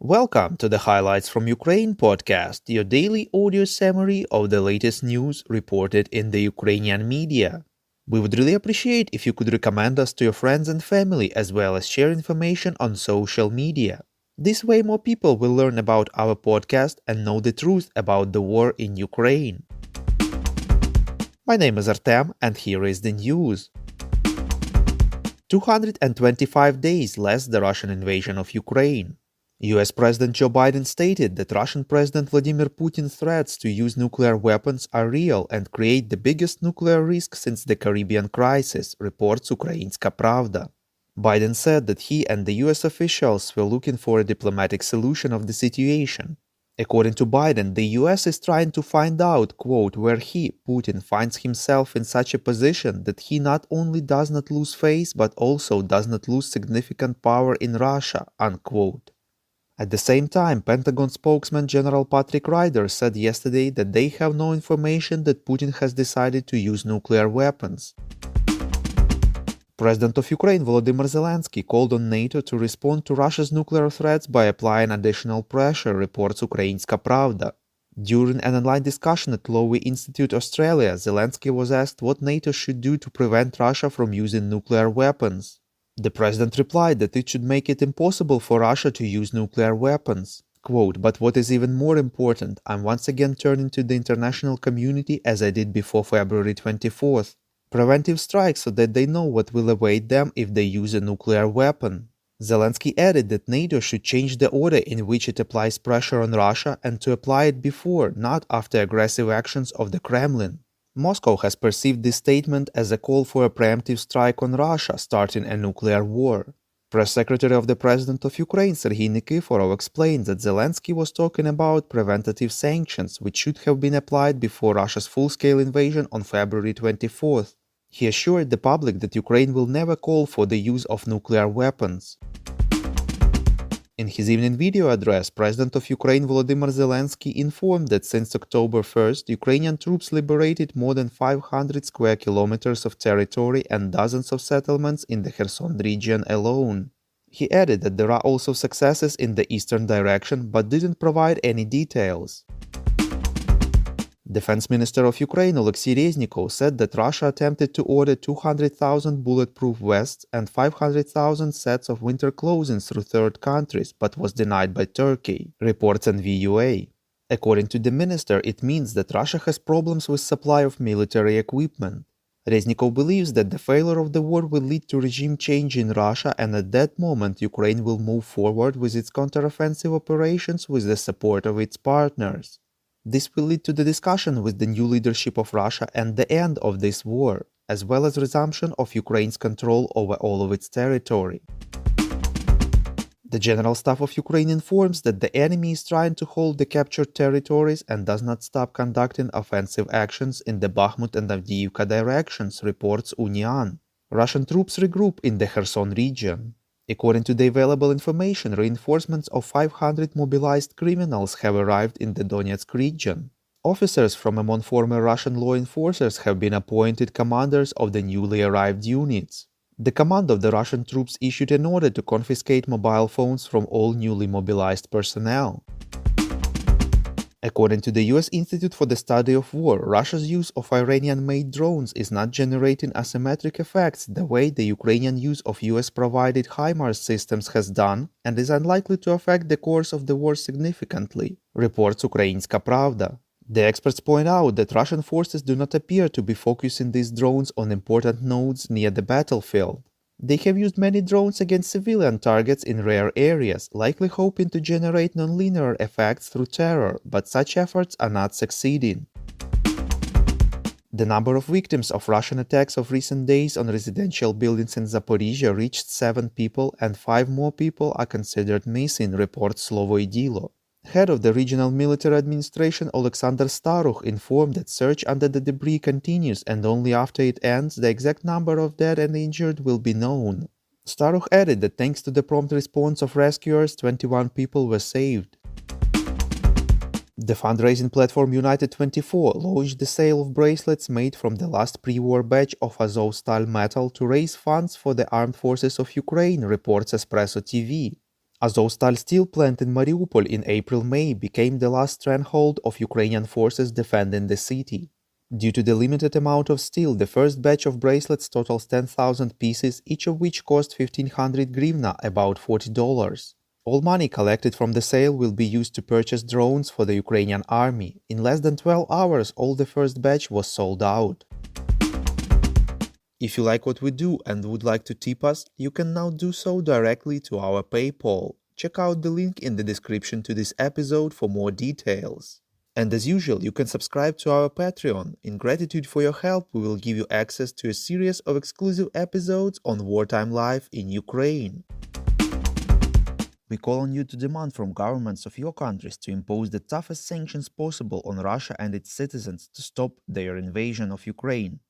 Welcome to the Highlights from Ukraine podcast, your daily audio summary of the latest news reported in the Ukrainian media. We would really appreciate if you could recommend us to your friends and family as well as share information on social media. This way more people will learn about our podcast and know the truth about the war in Ukraine. My name is Artem and here is the news. 225 days less the Russian invasion of Ukraine. US President Joe Biden stated that Russian President Vladimir Putin's threats to use nuclear weapons are real and create the biggest nuclear risk since the Caribbean crisis, reports Ukrainska Pravda. Biden said that he and the US officials were looking for a diplomatic solution of the situation. According to Biden, the US is trying to find out, quote, where he, Putin, finds himself in such a position that he not only does not lose face but also does not lose significant power in Russia, unquote. At the same time, Pentagon spokesman General Patrick Ryder said yesterday that they have no information that Putin has decided to use nuclear weapons. President of Ukraine Volodymyr Zelensky called on NATO to respond to Russia's nuclear threats by applying additional pressure, reports Ukrainska Pravda. During an online discussion at Lowy Institute Australia, Zelensky was asked what NATO should do to prevent Russia from using nuclear weapons. The president replied that it should make it impossible for Russia to use nuclear weapons. Quote, but what is even more important, I'm once again turning to the international community as I did before February 24th. Preventive strikes so that they know what will await them if they use a nuclear weapon. Zelensky added that NATO should change the order in which it applies pressure on Russia and to apply it before, not after aggressive actions of the Kremlin. Moscow has perceived this statement as a call for a preemptive strike on Russia, starting a nuclear war. Press Secretary of the President of Ukraine, Serhiy Nikiforov, explained that Zelensky was talking about preventative sanctions, which should have been applied before Russia's full-scale invasion on February 24th. He assured the public that Ukraine will never call for the use of nuclear weapons. In his evening video address, President of Ukraine Volodymyr Zelensky informed that since October 1st, Ukrainian troops liberated more than 500 square kilometers of territory and dozens of settlements in the Kherson region alone. He added that there are also successes in the eastern direction, but didn't provide any details. Defense Minister of Ukraine Oleksiy Reznikov said that Russia attempted to order 200,000 bulletproof vests and 500,000 sets of winter clothing through third countries, but was denied by Turkey, reports NVUA. According to the minister, it means that Russia has problems with supply of military equipment. Reznikov believes that the failure of the war will lead to regime change in Russia, and at that moment Ukraine will move forward with its counteroffensive operations with the support of its partners. This will lead to the discussion with the new leadership of Russia and the end of this war, as well as resumption of Ukraine's control over all of its territory. The General Staff of Ukraine informs that the enemy is trying to hold the captured territories and does not stop conducting offensive actions in the Bakhmut and Avdiivka directions, reports Unian. Russian troops regroup in the Kherson region. According to the available information, reinforcements of 500 mobilized criminals have arrived in the Donetsk region. Officers from among former Russian law enforcers have been appointed commanders of the newly arrived units. The command of the Russian troops issued an order to confiscate mobile phones from all newly mobilized personnel. According to the US Institute for the Study of War, Russia's use of Iranian-made drones is not generating asymmetric effects the way the Ukrainian use of US-provided HIMARS systems has done and is unlikely to affect the course of the war significantly, reports Ukrainska Pravda. The experts point out that Russian forces do not appear to be focusing these drones on important nodes near the battlefield. They have used many drones against civilian targets in rare areas, likely hoping to generate nonlinear effects through terror, but such efforts are not succeeding. The number of victims of Russian attacks of recent days on residential buildings in Zaporizhia reached 7 people and 5 more people are considered missing, reports Slovo i Dilo. Head of the Regional Military Administration Alexander Starukh informed that search under the debris continues and only after it ends the exact number of dead and injured will be known. Starukh added that thanks to the prompt response of rescuers, 21 people were saved. The fundraising platform United24 launched the sale of bracelets made from the last pre-war batch of Azovstal metal to raise funds for the armed forces of Ukraine, reports Espresso TV. Azovstal steel plant in Mariupol in April-May became the last stronghold of Ukrainian forces defending the city. Due to the limited amount of steel, the first batch of bracelets totals 10,000 pieces, each of which cost 1,500 hryvnia, about $40. All money collected from the sale will be used to purchase drones for the Ukrainian army. In less than 12 hours, all the first batch was sold out. If you like what we do and would like to tip us, you can now do so directly to our PayPal. Check out the link in the description to this episode for more details. And as usual, you can subscribe to our Patreon. In gratitude for your help, we will give you access to a series of exclusive episodes on wartime life in Ukraine. We call on you to demand from governments of your countries to impose the toughest sanctions possible on Russia and its citizens to stop their invasion of Ukraine.